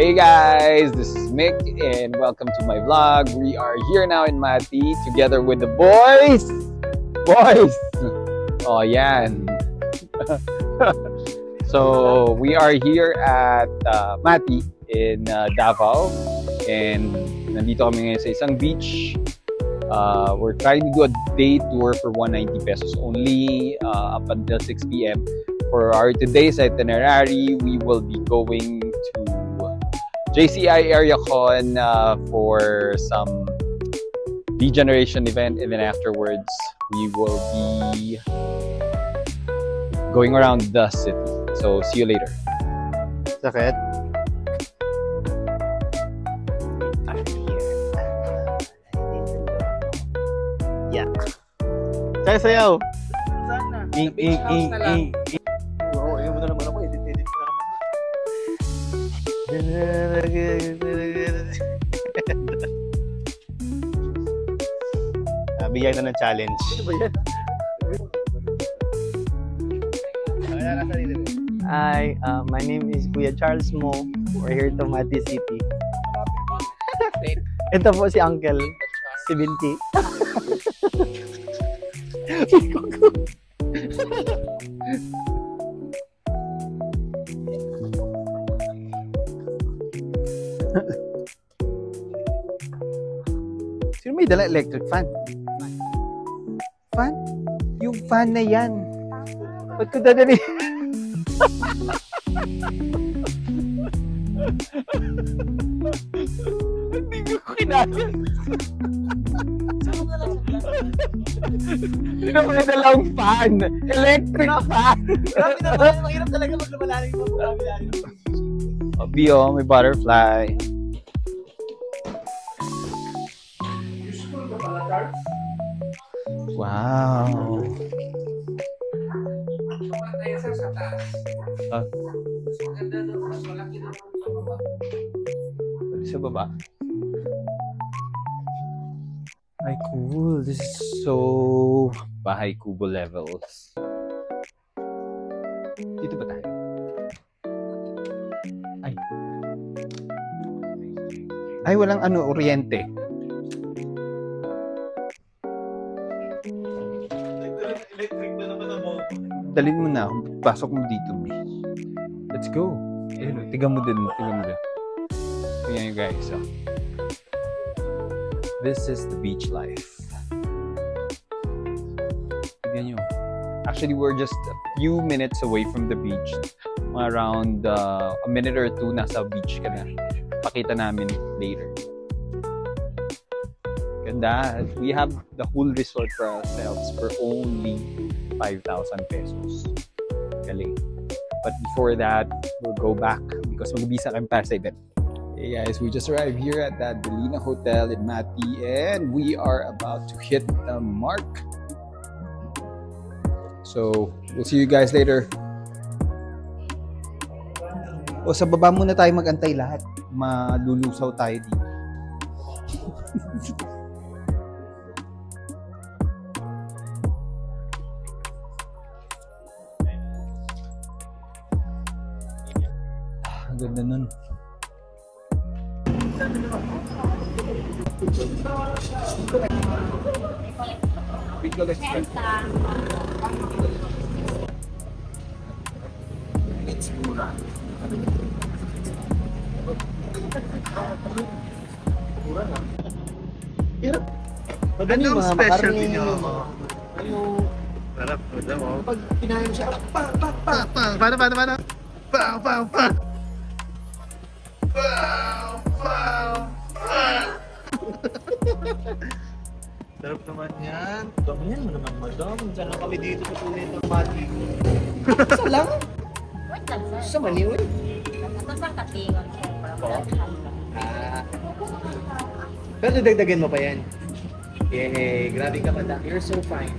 Hey guys, this is Mick and welcome to my vlog. We are here now in Mati together with the boys. Oh yan. So we are here at Mati in Davao and nandito kami ngayon sa isang beach. We're trying to do a day tour for 190 pesos only up until 6 p.m. For our today's itinerary, we will be going to JCI Area Con for some lead generation event, and then afterwards we will be going around the city. So see you later. Sakit? Yeah. Sayaw! Sana. Oo, ayaw mo na naman ako. Edit na naman. Bigyan na ng challenge. Ano ba yan? Hi, my name is Kuya Charles Mo. We're here to Mati City. Ito po si Uncle, si Binti. Sino may dala electric fan? Fan? Yung fan na yan. Ba't ko dadali? Hindi ko kinaya. Sino may dalang fan? Electric fan! Grabe naman, mahirap talaga maglumalalim mo. Bio, may butterfly. Wow. Sa baba. Ay, cool. This is so Bahay Kubo levels. Dito ba tayo? Ay, walang ano, oriente. Electric na naman ako. Dalhin mo na. Pasok mo dito, B. Let's go. Ayun, tigan mo din. Tingnan nyo guys. So, this is the beach life. Tingnan nyo. Actually, we're just a few minutes away from the beach. Around a minute or two, nasa beach ka na. Pakita namin later. Ganda. We have the whole resort for ourselves for only 5,000 pesos. Galing. But before that, we'll go back because mag-visa kami para sa event. Hey guys, we just arrived here at the Delina Hotel in Mati and we are about to hit the mark. So, we'll see you guys later. O, sa baba muna tayo mag-antay lahat. Malulusaw tayo dito. Ang ganda nun. It's mura. Mura na. Ano yung special niyo? Sarap, alam mo. Pag pinayang siya, Paano? Sarap naman yan. Damihan mo naman, madam. Saan lang kami dito sa tuloy ng Mati? Isa lang? Wait lang, sir. Sa Maniway? Ito sa katingon, sir. Pero dagdagan mo pa yan. Yay, grabe ka madam. You're so fine.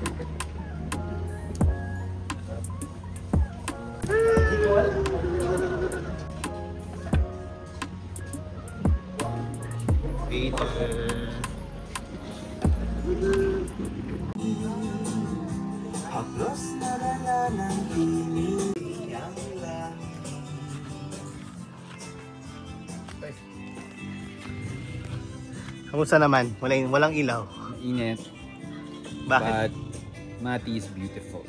Haplos na lala ng piling ang langit. Kamusta naman? Walang ilaw. Init. Bakit? But Mati is beautiful.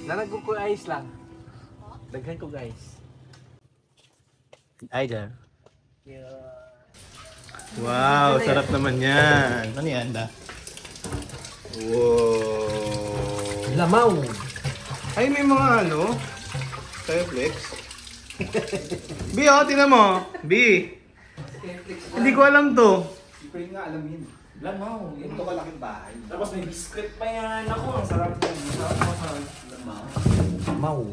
Nalagog ko ice lang. Daghan ko guys. Ay, dyan. Wow, sarap naman yan. Ano yan, da? Wow. Lamaw! Ay, may mga ano? Skyflex. B, oh, tingnan mo. B. Hindi ko alam to. Hindi ko rin nga alam yun. Lamaw! Ito kalaking bahay. Tapos may biscuit pa yan. Ako, ang sarap yan. Lamaw.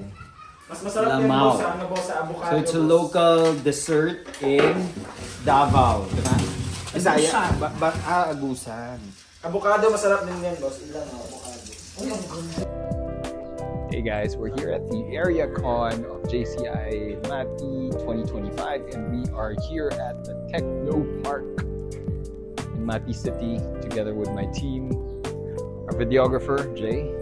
Mas masarap yan Lamaw. boss, sa ano boss, sa avocado. So it's a local dessert in Davao, diba? Bisaya. Agusan. Avocado, masarap din yan boss. Ilan ang avocado. Hey guys, we're here at the Area Con of JCI Mati 2025 and we are here at the Techno Park in Mati City together with my team, our videographer, Jay.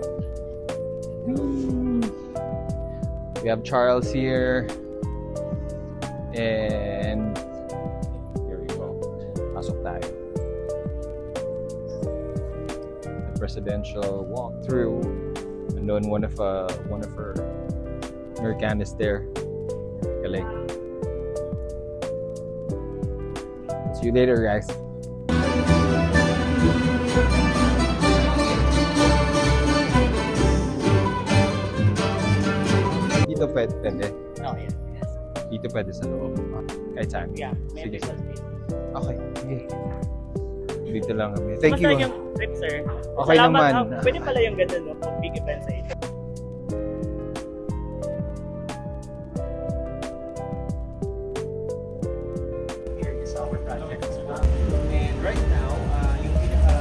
We have Charles here and here we go. Pasok tayo. The presidential walkthrough. And then one of her Americanist there. Galing. See you later, guys. Dito pwede. Oh, yeah. Dito pwede sa loob. Kahit saan. Yeah, Sige. maybe. Okay. Sige. Dito lang kami. Thank you. Basta yung trip, sir. Okay naman. Pwede pala yung ganun, no? Kung big event sa ito. Here is our project. And right now, yung pinaka...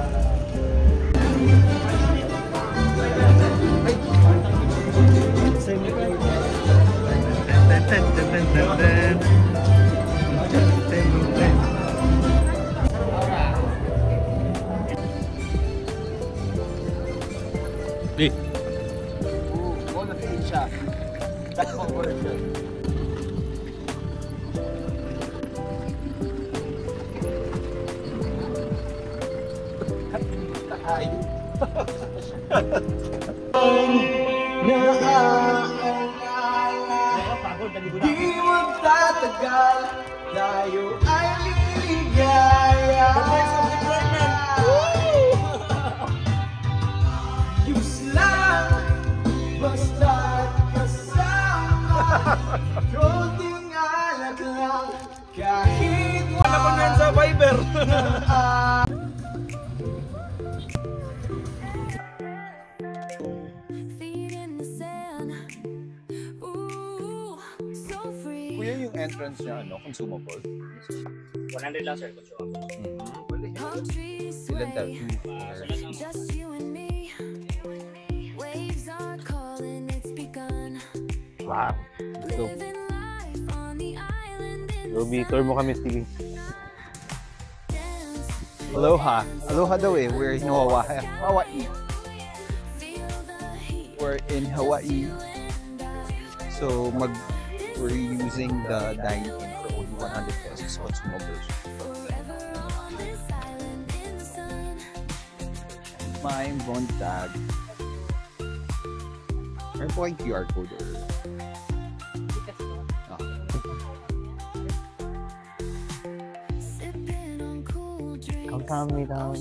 All of Asia. That's what we're doing. Di magtatagal, tayo ay liligaya. Diyos lang, basta't kasama. Konting alak lang, kahit wala sa Viber. Kuya, yung entrance niya, consumable? 100 lang, sir. Kung sure. Ilan tayo? Wow. So, Ruby, tour mo kami, Stevie. Aloha. Aloha daw eh. We're in Hawaii. We're in Hawaii. So, we're using the dine-in for only 100 pesos consumables. My Bontag. Meron po kayong QR code or... 감사합니다.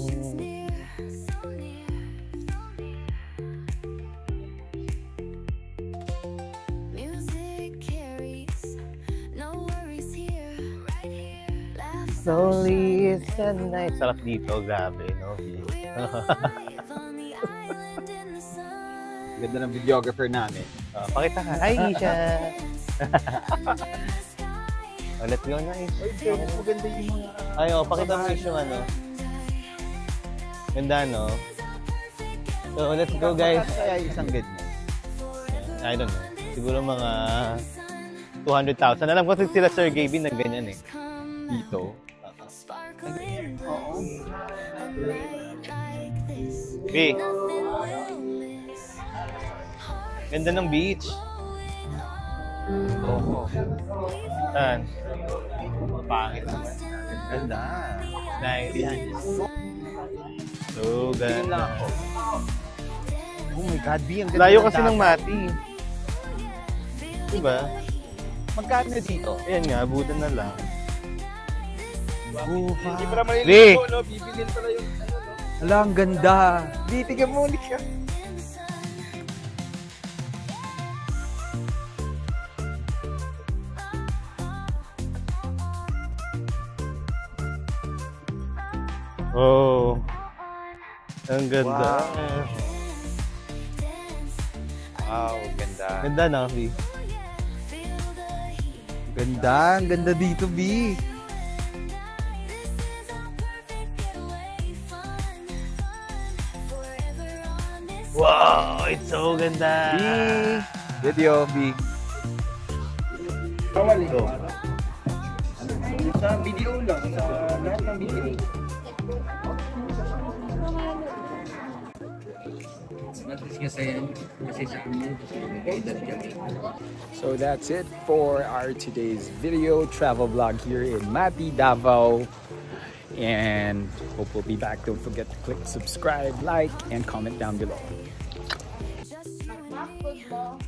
Slowly it's the night. Sarap dito, grabe, no? Ganda ng videographer namin. Pakita ka. Hi, Isha! Let's go na, Isha. Maganda yung mga... Ay, pakita mo Isha yung ano. Ganda, no? So, let's go, guys. Kaya isang ganyan. I don't know. Siguro mga 200,000. Alam ko sila Sir Gaby na ganyan eh. Dito. Oo. B. Ganda ng beach. Oo. Saan? Pangit naman. Ganda. Nice. So, ganda. Oh my God, B, ang ganda Layo ng kasi ng dagat. Mati. Diba? Magkano dito? Ayan nga, abutan na lang. Hindi pa naman Lee! ililigo, no? Bibilin pala yung ano, no? Ala, ang ganda. B, tignan mo ulit siya. Oh. Ang ganda. Wow, ganda. Ganda na, Kapi. Ganda, ang ganda dito, B. Wow, it's so ganda. B. Video, B. Go. Sa video lang, sa lahat ng video. So that's it for our today's video travel vlog here in Mati, Davao. And hope we'll be back. Don't forget to click subscribe, like, and comment down below. Football.